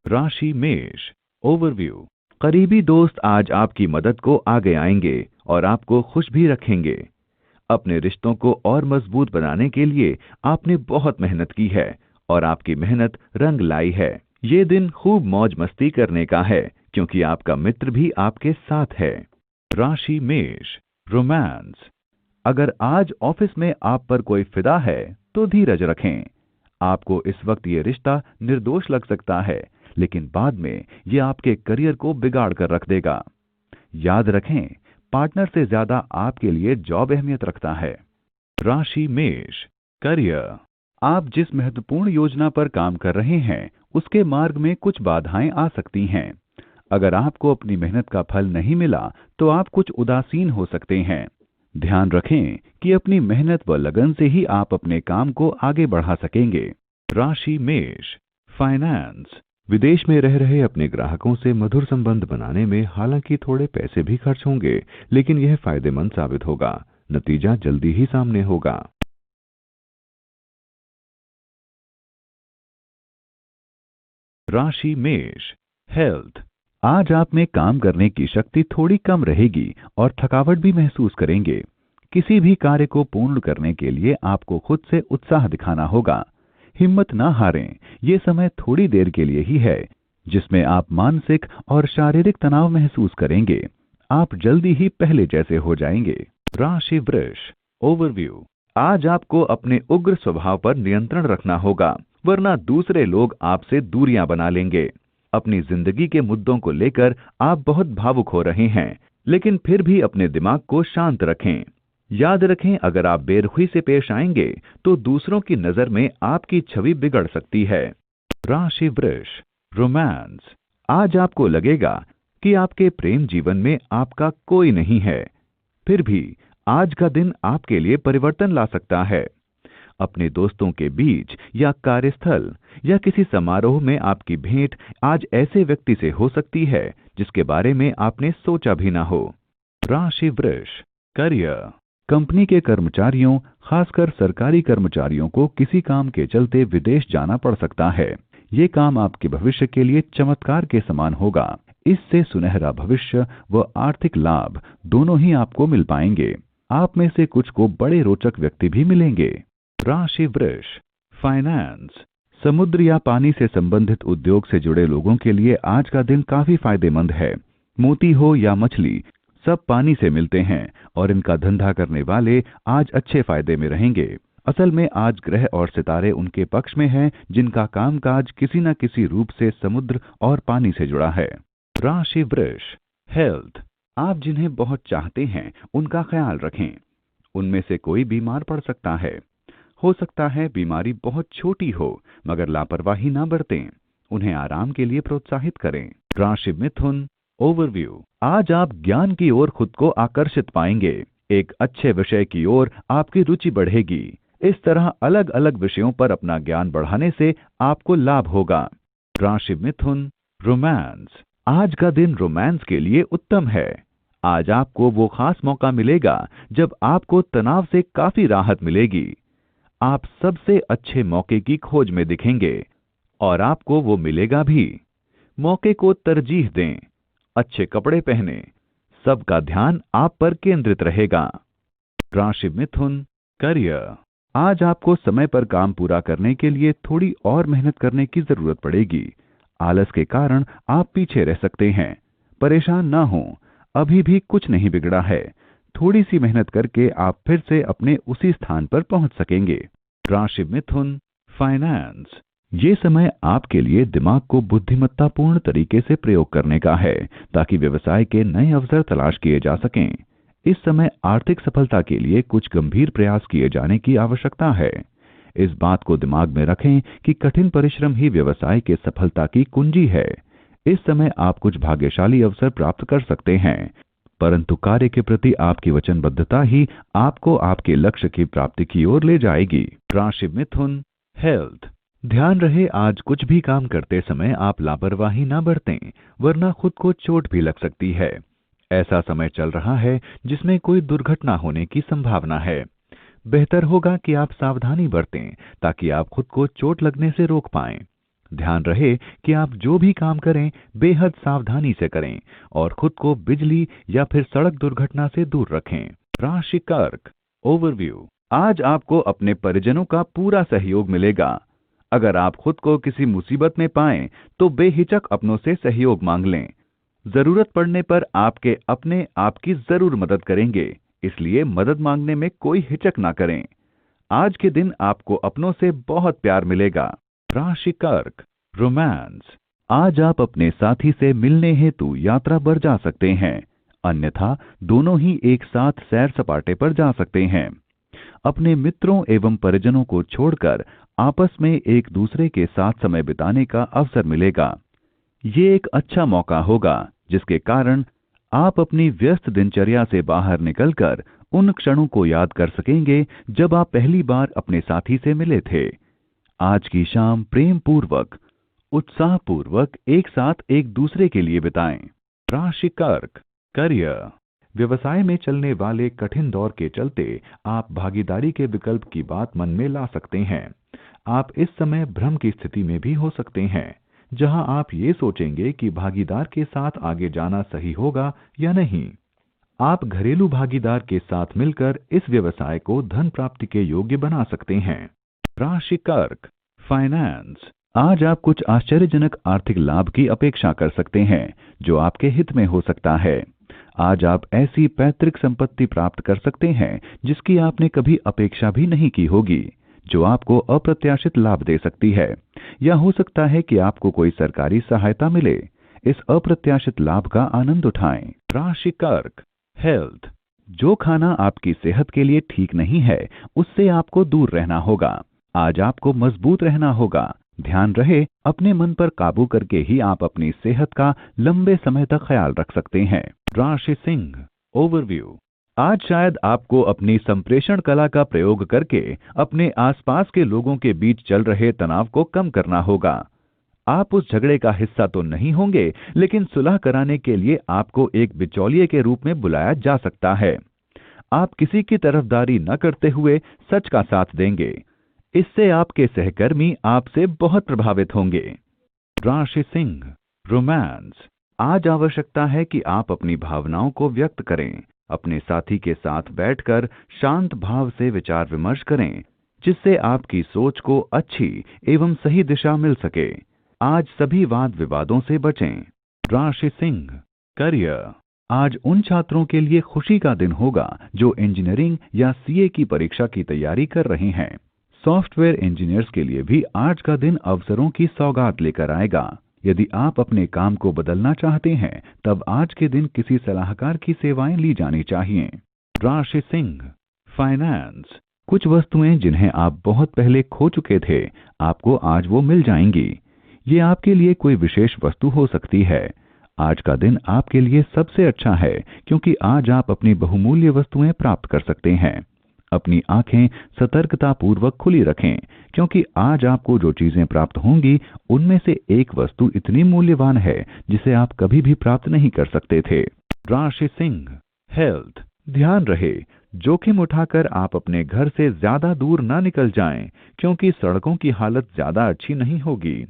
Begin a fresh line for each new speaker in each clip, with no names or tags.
राशि मेष। ओवरव्यू। करीबी दोस्त आज आपकी मदद को आगे आएंगे और आपको खुश भी रखेंगे। अपने रिश्तों को और मजबूत बनाने के लिए आपने बहुत मेहनत की है और आपकी मेहनत रंग लाई है। ये दिन खूब मौज मस्ती करने का है क्योंकि आपका मित्र भी आपके साथ है। राशि मेष। रोमांस। अगर आज ऑफिस में आप पर कोई फिदा है तो धीरज रखें। आपको इस वक्त ये रिश्ता निर्दोष लग सकता है, लेकिन बाद में ये आपके करियर को बिगाड़ कर रख देगा। याद रखें, पार्टनर से ज्यादा आपके लिए जॉब अहमियत रखता है। राशि मेष। करियर। आप जिस महत्वपूर्ण योजना पर काम कर रहे हैं उसके मार्ग में कुछ बाधाएं आ सकती हैं। अगर आपको अपनी मेहनत का फल नहीं मिला तो आप कुछ उदासीन हो सकते हैं। ध्यान रखें कि अपनी मेहनत व लगन से ही आप अपने काम को आगे बढ़ा सकेंगे। राशि मेष। फाइनेंस। विदेश में रह रहे अपने ग्राहकों से मधुर संबंध बनाने में हालांकि थोड़े पैसे भी खर्च होंगे, लेकिन यह फायदेमंद साबित होगा। नतीजा जल्दी ही सामने होगा। राशि मेष। हेल्थ। आज आप में काम करने की शक्ति थोड़ी कम रहेगी और थकावट भी महसूस करेंगे। किसी भी कार्य को पूर्ण करने के लिए आपको खुद से उत्साह दिखाना होगा। हिम्मत ना हारें, ये समय थोड़ी देर के लिए ही है जिसमें आप मानसिक और शारीरिक तनाव महसूस करेंगे। आप जल्दी ही पहले जैसे हो जाएंगे। राशि वृष। ओवरव्यू। आज आपको अपने उग्र स्वभाव पर नियंत्रण रखना होगा, वरना दूसरे लोग आपसे दूरियां बना लेंगे। अपनी जिंदगी के मुद्दों को लेकर आप बहुत भावुक हो रहे हैं, लेकिन फिर भी अपने दिमाग को शांत रखें। याद रखें, अगर आप बेरुखी से पेश आएंगे तो दूसरों की नजर में आपकी छवि बिगड़ सकती है। राशि वृष। रोमांस। आज आपको लगेगा कि आपके प्रेम जीवन में आपका कोई नहीं है, फिर भी आज का दिन आपके लिए परिवर्तन ला सकता है। अपने दोस्तों के बीच या कार्यस्थल या किसी समारोह में आपकी भेंट आज ऐसे व्यक्ति से हो सकती है जिसके बारे में आपने सोचा भी ना हो। राशि वृष। करियर। कंपनी के कर्मचारियों, खासकर सरकारी कर्मचारियों को किसी काम के चलते विदेश जाना पड़ सकता है। ये काम आपके भविष्य के लिए चमत्कार के समान होगा। इससे सुनहरा भविष्य व आर्थिक लाभ दोनों ही आपको मिल पाएंगे। आप में से कुछ को बड़े रोचक व्यक्ति भी मिलेंगे। राशि वृष। फाइनेंस। समुद्र या पानी से संबंधित उद्योग से जुड़े लोगों के लिए आज का दिन काफी फायदेमंद है। मोती हो या मछली, सब पानी से मिलते हैं और इनका धंधा करने वाले आज अच्छे फायदे में रहेंगे। असल में आज ग्रह और सितारे उनके पक्ष में हैं जिनका कामकाज किसी न किसी रूप से समुद्र और पानी से जुड़ा है। राशि वृष। हेल्थ। आप जिन्हें बहुत चाहते हैं उनका ख्याल रखें। उनमें से कोई बीमार पड़ सकता है। हो सकता है बीमारी बहुत छोटी हो, मगर लापरवाही ना बरतें। उन्हें आराम के लिए प्रोत्साहित करें। राशि मिथुन। ओवरव्यू। आज आप ज्ञान की ओर खुद को आकर्षित पाएंगे। एक अच्छे विषय की ओर आपकी रुचि बढ़ेगी। इस तरह अलग अलग विषयों पर अपना ज्ञान बढ़ाने से आपको लाभ होगा। राशि मिथुन। रोमांस। आज का दिन रोमांस के लिए उत्तम है। आज आपको वो खास मौका मिलेगा जब आपको तनाव से काफी राहत मिलेगी। आप सबसे अच्छे मौके की खोज में दिखेंगे और आपको वो मिलेगा भी। मौके को तरजीह दें, अच्छे कपड़े पहने, सबका ध्यान आप पर केंद्रित रहेगा। राशि मिथुन। करियर। आज आपको समय पर काम पूरा करने के लिए थोड़ी और मेहनत करने की जरूरत पड़ेगी। आलस के कारण आप पीछे रह सकते हैं। परेशान ना हो, अभी भी कुछ नहीं बिगड़ा है। थोड़ी सी मेहनत करके आप फिर से अपने उसी स्थान पर पहुंच सकेंगे। राशि मिथुन। फाइनेंस। ये समय आपके लिए दिमाग को बुद्धिमत्तापूर्ण तरीके से प्रयोग करने का है ताकि व्यवसाय के नए अवसर तलाश किए जा सकें। इस समय आर्थिक सफलता के लिए कुछ गंभीर प्रयास किए जाने की आवश्यकता है। इस बात को दिमाग में रखें कि कठिन परिश्रम ही व्यवसाय के सफलता की कुंजी है। इस समय आप कुछ भाग्यशाली अवसर प्राप्त कर सकते हैं, परंतु कार्य के प्रति आपकी वचनबद्धता ही आपको आपके लक्ष्य की प्राप्ति की ओर ले जाएगी। राशि मिथुन। हेल्थ। ध्यान रहे, आज कुछ भी काम करते समय आप लापरवाही ना बरतें, वरना खुद को चोट भी लग सकती है। ऐसा समय चल रहा है जिसमें कोई दुर्घटना होने की संभावना है। बेहतर होगा कि आप सावधानी बरतें ताकि आप खुद को चोट लगने से रोक पाएं। ध्यान रहे कि आप जो भी काम करें बेहद सावधानी से करें और खुद को बिजली या फिर सड़क दुर्घटना से दूर रखें। राशि कर्क ओवरव्यू। आज आपको अपने परिजनों का पूरा सहयोग मिलेगा। अगर आप खुद को किसी मुसीबत में पाएं तो बेहिचक अपनों से सहयोग मांग लें। जरूरत पड़ने पर आपके अपने आपकी जरूर मदद करेंगे, इसलिए मदद मांगने में कोई हिचक ना करें। आज के दिन आपको अपनों से बहुत प्यार मिलेगा। राशि कर्क रोमांस। आज आप अपने साथी से मिलने हेतु यात्रा पर जा सकते हैं, अन्यथा दोनों ही एक साथ सैर सपाटे पर जा सकते हैं। अपने मित्रों एवं परिजनों को छोड़कर आपस में एक दूसरे के साथ समय बिताने का अवसर मिलेगा। ये एक अच्छा मौका होगा जिसके कारण आप अपनी व्यस्त दिनचर्या से बाहर निकलकर उन क्षणों को याद कर सकेंगे जब आप पहली बार अपने साथी से मिले थे। आज की शाम प्रेम पूर्वक, उत्साह पूर्वक एक साथ एक दूसरे के लिए बिताएं। राशि कर्क करियर। व्यवसाय में चलने वाले कठिन दौर के चलते आप भागीदारी के विकल्प की बात मन में ला सकते हैं। आप इस समय भ्रम की स्थिति में भी हो सकते हैं, जहां आप ये सोचेंगे कि भागीदार के साथ आगे जाना सही होगा या नहीं। आप घरेलू भागीदार के साथ मिलकर इस व्यवसाय को धन प्राप्ति के योग्य बना सकते हैं। राशि कर्क फाइनेंस। आज आप कुछ आश्चर्यजनक आर्थिक लाभ की अपेक्षा कर सकते हैं जो आपके हित में हो सकता है। आज आप ऐसी पैतृक संपत्ति प्राप्त कर सकते हैं जिसकी आपने कभी अपेक्षा भी नहीं की होगी, जो आपको अप्रत्याशित लाभ दे सकती है। या हो सकता है कि आपको कोई सरकारी सहायता मिले। इस अप्रत्याशित लाभ का आनंद उठाएं। राशि कर्क हेल्थ। जो खाना आपकी सेहत के लिए ठीक नहीं है उससे आपको दूर रहना होगा। आज आपको मजबूत रहना होगा। ध्यान रहे अपने मन पर काबू करके ही आप अपनी सेहत का लंबे समय तक ख्याल रख सकते हैं। राशि सिंह ओवरव्यू। आज शायद आपको अपनी संप्रेषण कला का प्रयोग करके अपने आसपास के लोगों के बीच चल रहे तनाव को कम करना होगा। आप उस झगड़े का हिस्सा तो नहीं होंगे, लेकिन सुलह कराने के लिए आपको एक बिचौलिए के रूप में बुलाया जा सकता है। आप किसी की तरफदारी न करते हुए सच का साथ देंगे। इससे आपके सहकर्मी आपसे बहुत प्रभावित होंगे। राशि सिंह रोमांस। आज आवश्यकता है कि आप अपनी भावनाओं को व्यक्त करें। अपने साथी के साथ बैठकर शांत भाव से विचार विमर्श करें, जिससे आपकी सोच को अच्छी एवं सही दिशा मिल सके। आज सभी वाद विवादों से बचें। राशि सिंह करियर। आज उन छात्रों के लिए खुशी का दिन होगा जो इंजीनियरिंग या सीए की परीक्षा की तैयारी कर रहे हैं। सॉफ्टवेयर इंजीनियर्स के लिए भी आज का दिन अवसरों की सौगात लेकर आएगा। यदि आप अपने काम को बदलना चाहते हैं तब आज के दिन किसी सलाहकार की सेवाएं ली जानी चाहिए। राशि सिंह फाइनेंस। कुछ वस्तुएं जिन्हें आप बहुत पहले खो चुके थे, आपको आज वो मिल जाएंगी। ये आपके लिए कोई विशेष वस्तु हो सकती है। आज का दिन आपके लिए सबसे अच्छा है क्योंकि आज आप अपनी बहुमूल्य वस्तुएं प्राप्त कर सकते हैं। अपनी आंखें सतर्कता पूर्वक खुली रखें, क्योंकि आज आपको जो चीजें प्राप्त होंगी उनमें से एक वस्तु इतनी मूल्यवान है जिसे आप कभी भी प्राप्त नहीं कर सकते थे। राशि सिंह हेल्थ। ध्यान रहे जोखिम उठाकर आप अपने घर से ज्यादा दूर ना निकल जाएं, क्योंकि सड़कों की हालत ज्यादा अच्छी नहीं होगी।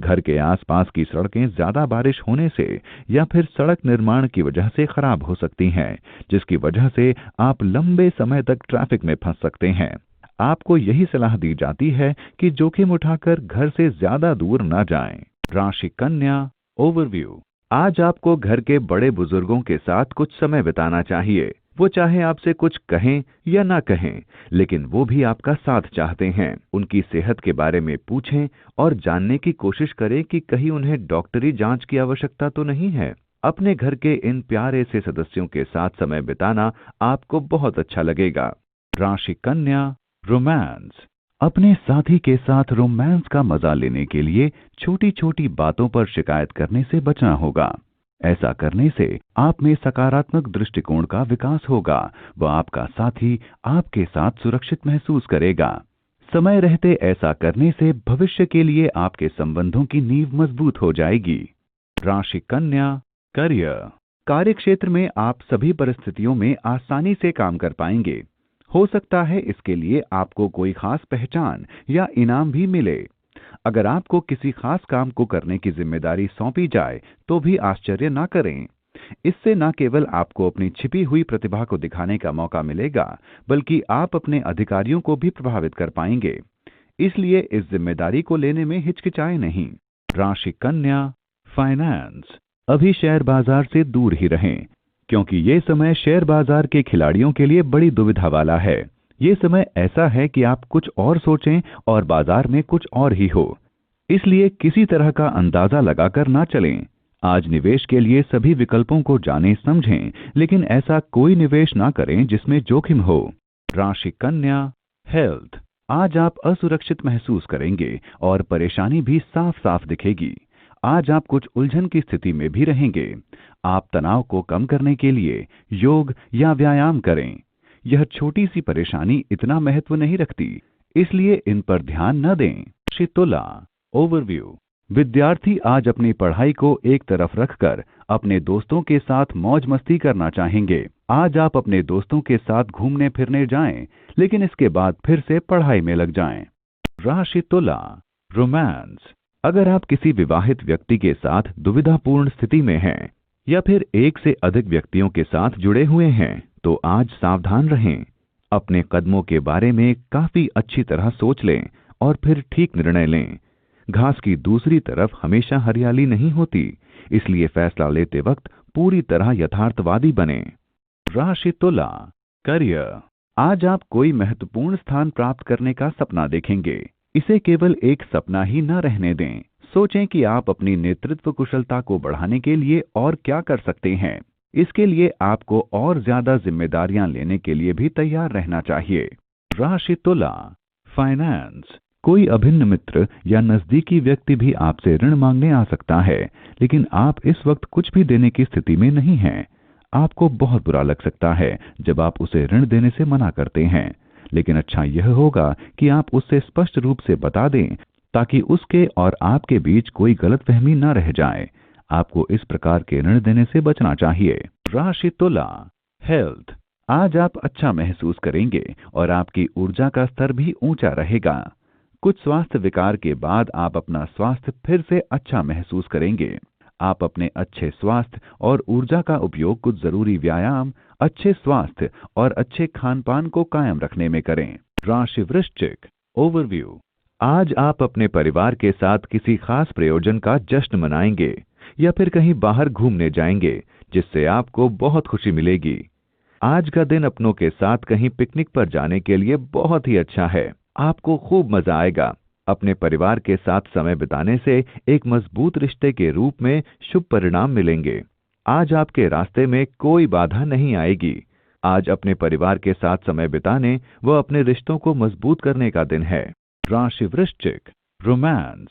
घर के आसपास की सड़कें ज्यादा बारिश होने से या फिर सड़क निर्माण की वजह से खराब हो सकती हैं, जिसकी वजह से आप लंबे समय तक ट्रैफिक में फंस सकते हैं। आपको यही सलाह दी जाती है कि जोखिम उठाकर घर से ज्यादा दूर न जाएं। राशि कन्या ओवरव्यू। आज आपको घर के बड़े बुजुर्गों के साथ कुछ समय बिताना चाहिए। वो चाहे आपसे कुछ कहें या ना कहें, लेकिन वो भी आपका साथ चाहते हैं। उनकी सेहत के बारे में पूछें और जानने की कोशिश करें कि कहीं उन्हें डॉक्टरी जांच की आवश्यकता तो नहीं है। अपने घर के इन प्यारे से सदस्यों के साथ समय बिताना आपको बहुत अच्छा लगेगा। राशि कन्या रोमांस। अपने साथी के साथ रोमांस का मजा लेने के लिए छोटी छोटी बातों पर शिकायत करने से बचना होगा। ऐसा करने से आप में सकारात्मक दृष्टिकोण का विकास होगा व आपका साथी आपके साथ सुरक्षित महसूस करेगा। समय रहते ऐसा करने से भविष्य के लिए आपके संबंधों की नींव मजबूत हो जाएगी। राशि कन्या करियर। कार्यक्षेत्र में आप सभी परिस्थितियों में आसानी से काम कर पाएंगे। हो सकता है इसके लिए आपको कोई खास पहचान या इनाम भी मिले। अगर आपको किसी खास काम को करने की जिम्मेदारी सौंपी जाए तो भी आश्चर्य ना करें। इससे न केवल आपको अपनी छिपी हुई प्रतिभा को दिखाने का मौका मिलेगा, बल्कि आप अपने अधिकारियों को भी प्रभावित कर पाएंगे। इसलिए इस जिम्मेदारी को लेने में हिचकिचाएं नहीं। राशि कन्या, फाइनेंस। अभी शेयर बाजार से दूर ही रहें, क्योंकि ये समय शेयर बाजार के खिलाड़ियों के लिए बड़ी दुविधा वाला है। ये समय ऐसा है कि आप कुछ और सोचें और बाजार में कुछ और ही हो। इसलिए किसी तरह का अंदाजा लगाकर ना चलें। आज निवेश के लिए सभी विकल्पों को जानें समझें, लेकिन ऐसा कोई निवेश ना करें जिसमें जोखिम हो। राशि कन्या, हेल्थ। आज आप असुरक्षित महसूस करेंगे और परेशानी भी साफ साफ दिखेगी। आज आप कुछ उलझन की स्थिति में भी रहेंगे। आप तनाव को कम करने के लिए योग या व्यायाम करें। यह छोटी सी परेशानी इतना महत्व नहीं रखती, इसलिए इन पर ध्यान न दें। राशि तुला, ओवरव्यू। विद्यार्थी आज अपनी पढ़ाई को एक तरफ रखकर अपने दोस्तों के साथ मौज मस्ती करना चाहेंगे। आज आप अपने दोस्तों के साथ घूमने फिरने जाएं, लेकिन इसके बाद फिर से पढ़ाई में लग जाएं। राशि तुला, रोमांस। अगर आप किसी विवाहित व्यक्ति के साथ दुविधापूर्ण स्थिति में हैं या फिर एक से अधिक व्यक्तियों के साथ जुड़े हुए हैं, तो आज सावधान रहें। अपने कदमों के बारे में काफी अच्छी तरह सोच लें और फिर ठीक निर्णय लें। घास की दूसरी तरफ हमेशा हरियाली नहीं होती, इसलिए फैसला लेते वक्त पूरी तरह यथार्थवादी बनें। राशि तुला, करियर। आज आप कोई महत्वपूर्ण स्थान प्राप्त करने का सपना देखेंगे। इसे केवल एक सपना ही न रहने दें। सोचें कि आप अपनी नेतृत्व कुशलता को बढ़ाने के लिए और क्या कर सकते हैं। इसके लिए आपको और ज्यादा जिम्मेदारियां लेने के लिए भी तैयार रहना चाहिए। राशि तुला, फाइनेंस। कोई अभिन्न मित्र या नजदीकी व्यक्ति भी आपसे ऋण मांगने आ सकता है, लेकिन आप इस वक्त कुछ भी देने की स्थिति में नहीं हैं। आपको बहुत बुरा लग सकता है जब आप उसे ऋण देने से मना करते हैं, लेकिन अच्छा यह होगा कि आप उससे स्पष्ट रूप से बता दें, ताकि उसके और आपके बीच कोई गलतफहमी न रह जाए। आपको इस प्रकार के ऋण देने से बचना चाहिए। राशि तुला, हेल्थ। आज आप अच्छा महसूस करेंगे और आपकी ऊर्जा का स्तर भी ऊंचा रहेगा। कुछ स्वास्थ्य विकार के बाद आप अपना स्वास्थ्य फिर से अच्छा महसूस करेंगे। आप अपने अच्छे स्वास्थ्य और ऊर्जा का उपयोग कुछ जरूरी व्यायाम, अच्छे स्वास्थ्य और अच्छे खान-पान को कायम रखने में करें। राशि वृश्चिक, ओवरव्यू। आज आप अपने परिवार के साथ किसी खास प्रयोजन का जश्न मनाएंगे या फिर कहीं बाहर घूमने जाएंगे, जिससे आपको बहुत खुशी मिलेगी। आज का दिन अपनों के साथ कहीं पिकनिक पर जाने के लिए बहुत ही अच्छा है। आपको खूब मजा आएगा। अपने परिवार के साथ समय बिताने से एक मजबूत रिश्ते के रूप में शुभ परिणाम मिलेंगे। आज आपके रास्ते में कोई बाधा नहीं आएगी। आज अपने परिवार के साथ समय बिताने व अपने रिश्तों को मजबूत करने का दिन है। राशि वृश्चिक, रोमांस।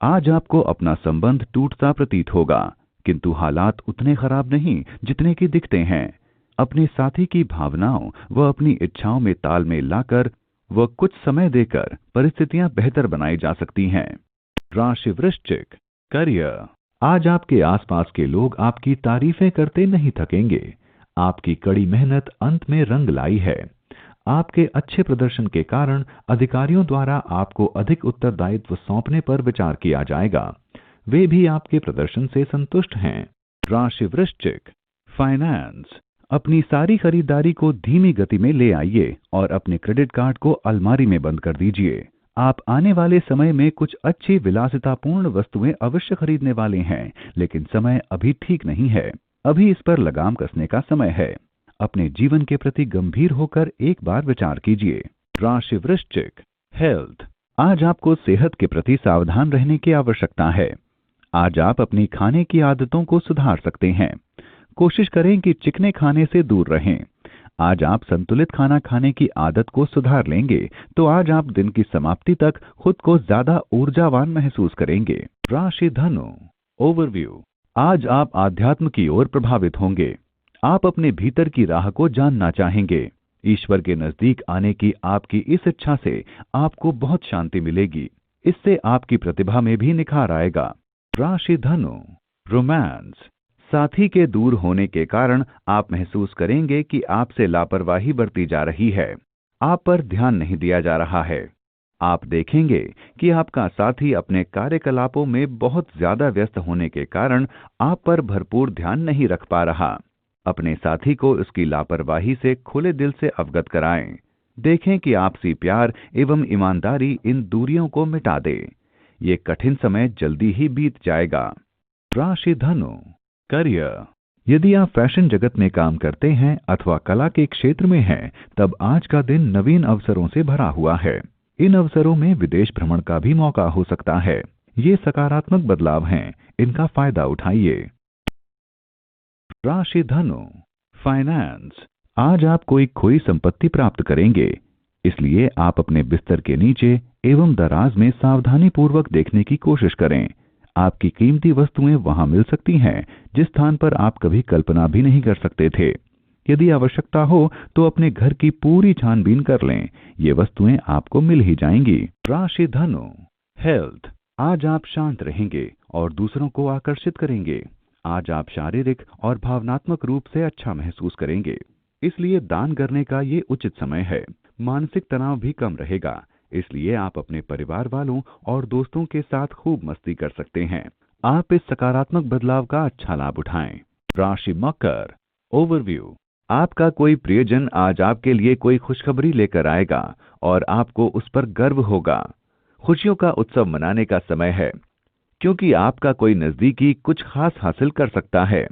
आज आपको अपना संबंध टूटता प्रतीत होगा, किंतु हालात उतने खराब नहीं जितने कि दिखते हैं। अपने साथी की भावनाओं व अपनी इच्छाओं में तालमेल लाकर व कुछ समय देकर परिस्थितियां बेहतर बनाई जा सकती हैं। राशि वृश्चिक, करियर। आज आपके आसपास के लोग आपकी तारीफें करते नहीं थकेंगे। आपकी कड़ी मेहनत अंत में रंग लाई है। आपके अच्छे प्रदर्शन के कारण अधिकारियों द्वारा आपको अधिक उत्तरदायित्व सौंपने पर विचार किया जाएगा। वे भी आपके प्रदर्शन से संतुष्ट हैं। राशि वृश्चिक, फाइनेंस। अपनी सारी खरीदारी को धीमी गति में ले आइए और अपने क्रेडिट कार्ड को अलमारी में बंद कर दीजिए। आप आने वाले समय में कुछ अच्छी विलासितापूर्ण वस्तुएं अवश्य खरीदने वाले हैं, लेकिन समय अभी ठीक नहीं है। अभी इस पर लगाम कसने का समय है। अपने जीवन के प्रति गंभीर होकर एक बार विचार कीजिए। राशि वृश्चिक, हेल्थ। आज आपको सेहत के प्रति सावधान रहने की आवश्यकता है। आज आप अपनी खाने की आदतों को सुधार सकते हैं। कोशिश करें कि चिकने खाने से दूर रहें। आज आप संतुलित खाना खाने की आदत को सुधार लेंगे तो आज आप दिन की समाप्ति तक खुद को ज्यादा ऊर्जावान महसूस करेंगे। राशि धनु, ओवरव्यू। आज आप आध्यात्म की ओर प्रभावित होंगे। आप अपने भीतर की राह को जानना चाहेंगे। ईश्वर के नजदीक आने की आपकी इस इच्छा से आपको बहुत शांति मिलेगी। इससे आपकी प्रतिभा में भी निखार आएगा। राशि धनु, रोमांस। साथी के दूर होने के कारण आप महसूस करेंगे कि आपसे लापरवाही बरती जा रही है। आप पर ध्यान नहीं दिया जा रहा है। आप देखेंगे कि आपका साथी अपने कार्यकलापों में बहुत ज्यादा व्यस्त होने के कारण आप पर भरपूर ध्यान नहीं रख पा रहा। अपने साथी को उसकी लापरवाही से खुले दिल से अवगत कराएं। देखें कि आपसी प्यार एवं ईमानदारी इन दूरियों को मिटा दे। ये कठिन समय जल्दी ही बीत जाएगा। राशि धनु, करियर। यदि आप फैशन जगत में काम करते हैं अथवा कला के क्षेत्र में हैं, तब आज का दिन नवीन अवसरों से भरा हुआ है। इन अवसरों में विदेश भ्रमण का भी मौका हो सकता है। ये सकारात्मक बदलाव हैं, इनका फायदा उठाइए। राशि धनु, फाइनेंस। आज आप कोई खोई संपत्ति प्राप्त करेंगे, इसलिए आप अपने बिस्तर के नीचे एवं दराज में सावधानी पूर्वक देखने की कोशिश करें। आपकी कीमती वस्तुएं वहां मिल सकती हैं जिस स्थान पर आप कभी कल्पना भी नहीं कर सकते थे। यदि आवश्यकता हो तो अपने घर की पूरी छानबीन कर लें, ये वस्तुएं आपको मिल ही जाएंगी। राशि धनु, हेल्थ। आज आप शांत रहेंगे और दूसरों को आकर्षित करेंगे। आज आप शारीरिक और भावनात्मक रूप से अच्छा महसूस करेंगे, इसलिए दान करने का ये उचित समय है। मानसिक तनाव भी कम रहेगा, इसलिए आप अपने परिवार वालों और दोस्तों के साथ खूब मस्ती कर सकते हैं। आप इस सकारात्मक बदलाव का अच्छा लाभ उठाएं। राशि मकर, ओवरव्यू। आपका कोई प्रियजन आज आपके लिए कोई खुशखबरी लेकर आएगा और आपको उस पर गर्व होगा। खुशियों का उत्सव मनाने का समय है, क्योंकि आपका कोई नजदीकी कुछ खास हासिल कर सकता है।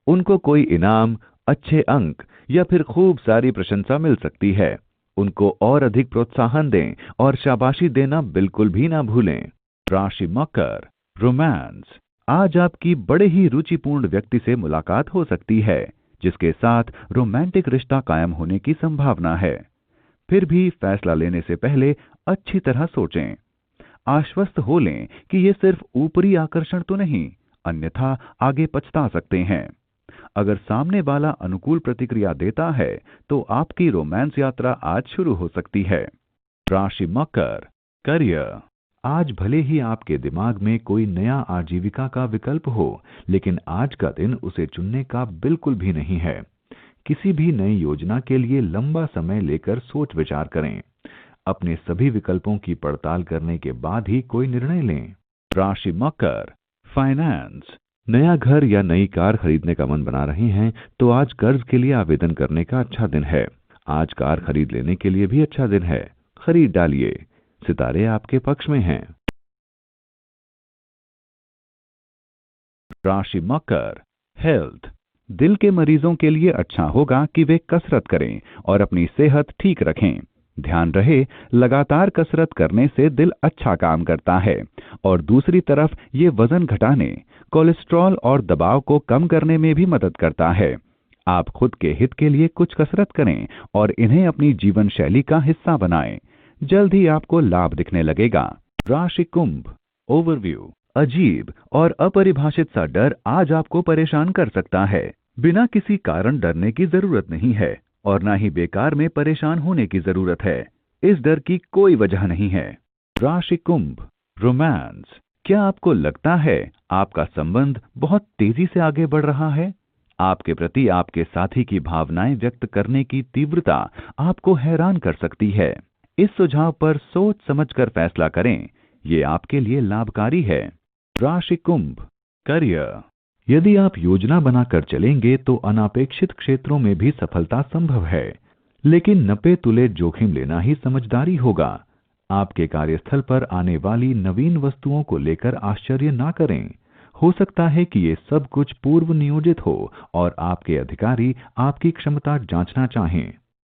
उनको कोई इनाम, अच्छे अंक या फिर खूब सारी प्रशंसा मिल सकती है। उनको और अधिक प्रोत्साहन दें और शाबाशी देना बिल्कुल भी ना भूलें। राशि मकर, रोमांस। आज आपकी बड़े ही रुचिपूर्ण व्यक्ति से मुलाकात हो सकती है, जिसके साथ रोमांटिक रिश्ता कायम होने की संभावना है। फिर भी फैसला लेने से पहले अच्छी तरह सोचें। आश्वस्त हो लें कि ये सिर्फ ऊपरी आकर्षण तो नहीं, अन्यथा आगे पछता सकते हैं। अगर सामने वाला अनुकूल प्रतिक्रिया देता है तो आपकी रोमांस यात्रा आज शुरू हो सकती है। राशि मकर, करियर। आज भले ही आपके दिमाग में कोई नया आजीविका का विकल्प हो, लेकिन आज का दिन उसे चुनने का बिल्कुल भी नहीं है। किसी भी नई योजना के लिए लंबा समय लेकर सोच विचार करें। अपने सभी विकल्पों की पड़ताल करने के बाद ही कोई निर्णय लें। राशि मकर, फाइनेंस। नया घर या नई कार खरीदने का मन बना रहे हैं तो आज कर्ज के लिए आवेदन करने का अच्छा दिन है। आज कार खरीद लेने के लिए भी अच्छा दिन है, खरीद डालिए। सितारे आपके पक्ष में हैं। राशि मकर, हेल्थ। दिल के मरीजों के लिए अच्छा होगा कि वे कसरत करें और अपनी सेहत ठीक रखें। ध्यान रहे, लगातार कसरत करने से दिल अच्छा काम करता है और दूसरी तरफ ये वजन घटाने, कोलेस्ट्रॉल और दबाव को कम करने में भी मदद करता है। आप खुद के हित के लिए कुछ कसरत करें और इन्हें अपनी जीवन शैली का हिस्सा बनाएं। जल्द ही आपको लाभ दिखने लगेगा। राशि कुंभ, ओवरव्यू। अजीब और अपरिभाषित सा डर आज आपको परेशान कर सकता है। बिना किसी कारण डरने की जरूरत नहीं है और ना ही बेकार में परेशान होने की जरूरत है। इस डर की कोई वजह नहीं है। राशि कुंभ, रोमांस। क्या आपको लगता है आपका संबंध बहुत तेजी से आगे बढ़ रहा है? आपके प्रति आपके साथी की भावनाएं व्यक्त करने की तीव्रता आपको हैरान कर सकती है। इस सुझाव पर सोच समझकर फैसला करें, ये आपके लिए लाभकारी है। राशि कुंभ, करियर। यदि आप योजना बनाकर चलेंगे तो अनापेक्षित क्षेत्रों में भी सफलता संभव है, लेकिन नपे तुले जोखिम लेना ही समझदारी होगा। आपके कार्यस्थल पर आने वाली नवीन वस्तुओं को लेकर आश्चर्य ना करें। हो सकता है कि ये सब कुछ पूर्व नियोजित हो और आपके अधिकारी आपकी क्षमता जांचना चाहें।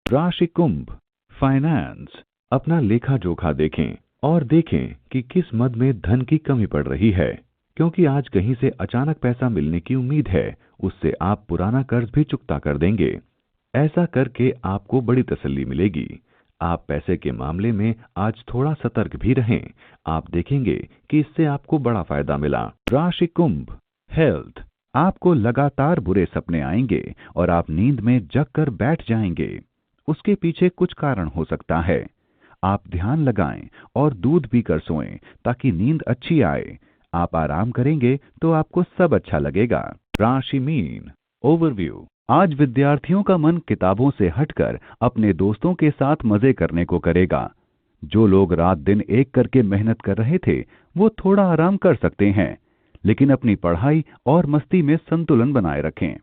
राशि कुंभ, फाइनेंस। अपना लेखा जोखा देखें और देखें कि किस मद में धन की कमी पड़ रही है, क्योंकि आज कहीं से अचानक पैसा मिलने की उम्मीद है। उससे आप पुराना कर्ज भी चुकता कर देंगे। ऐसा करके आपको बड़ी तसल्ली मिलेगी। आप पैसे के मामले में आज थोड़ा सतर्क भी रहें। आप देखेंगे कि इससे आपको बड़ा फायदा मिला। राशि कुंभ, हेल्थ। आपको लगातार बुरे सपने आएंगे और आप नींद में जग कर बैठ जाएंगे। उसके पीछे कुछ कारण हो सकता है। आप ध्यान लगाएं और दूध पीकर सोएं ताकि नींद अच्छी आए। आप आराम करेंगे तो आपको सब अच्छा लगेगा। राशि मीन, ओवरव्यू। आज विद्यार्थियों का मन किताबों से हटकर अपने दोस्तों के साथ मजे करने को करेगा। जो लोग रात दिन एक करके मेहनत कर रहे थे वो थोड़ा आराम कर सकते हैं, लेकिन अपनी पढ़ाई और मस्ती में संतुलन बनाए रखें।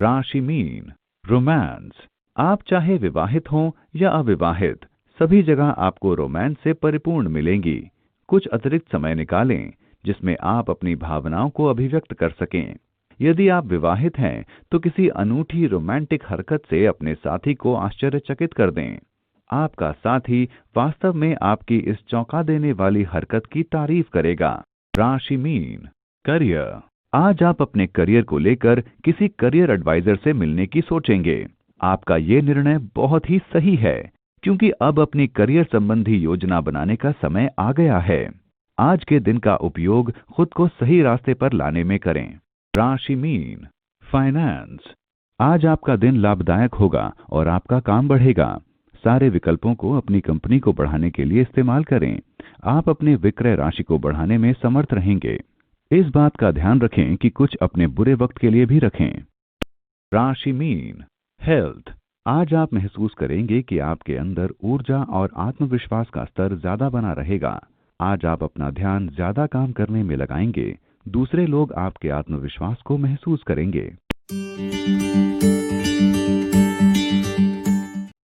राशि मीन, रोमांस। आप चाहे विवाहित हों या अविवाहित, सभी जगह आपको रोमांस से परिपूर्ण मिलेंगी। कुछ अतिरिक्त समय निकालें जिसमें आप अपनी भावनाओं को अभिव्यक्त कर सकें। यदि आप विवाहित हैं तो किसी अनूठी रोमांटिक हरकत से अपने साथी को आश्चर्यचकित कर दें। आपका साथी वास्तव में आपकी इस चौंका देने वाली हरकत की तारीफ करेगा। राशि मीन, करियर। आज आप अपने करियर को लेकर किसी करियर एडवाइजर से मिलने की सोचेंगे। आपका ये निर्णय बहुत ही सही है, क्योंकि अब अपनी करियर संबंधी योजना बनाने का समय आ गया है। आज के दिन का उपयोग खुद को सही रास्ते पर लाने में करें। राशि मीन, फाइनेंस। आज आपका दिन लाभदायक होगा और आपका काम बढ़ेगा। सारे विकल्पों को अपनी कंपनी को बढ़ाने के लिए इस्तेमाल करें। आप अपने विक्रय राशि को बढ़ाने में समर्थ रहेंगे। इस बात का ध्यान रखें कि कुछ अपने बुरे वक्त के लिए भी रखें। राशि मीन, हेल्थ। आज आप महसूस करेंगे कि आपके अंदर ऊर्जा और आत्मविश्वास का स्तर ज्यादा बना रहेगा। आज आप अपना ध्यान ज्यादा काम करने में लगाएंगे। दूसरे लोग आपके आत्मविश्वास को महसूस करेंगे।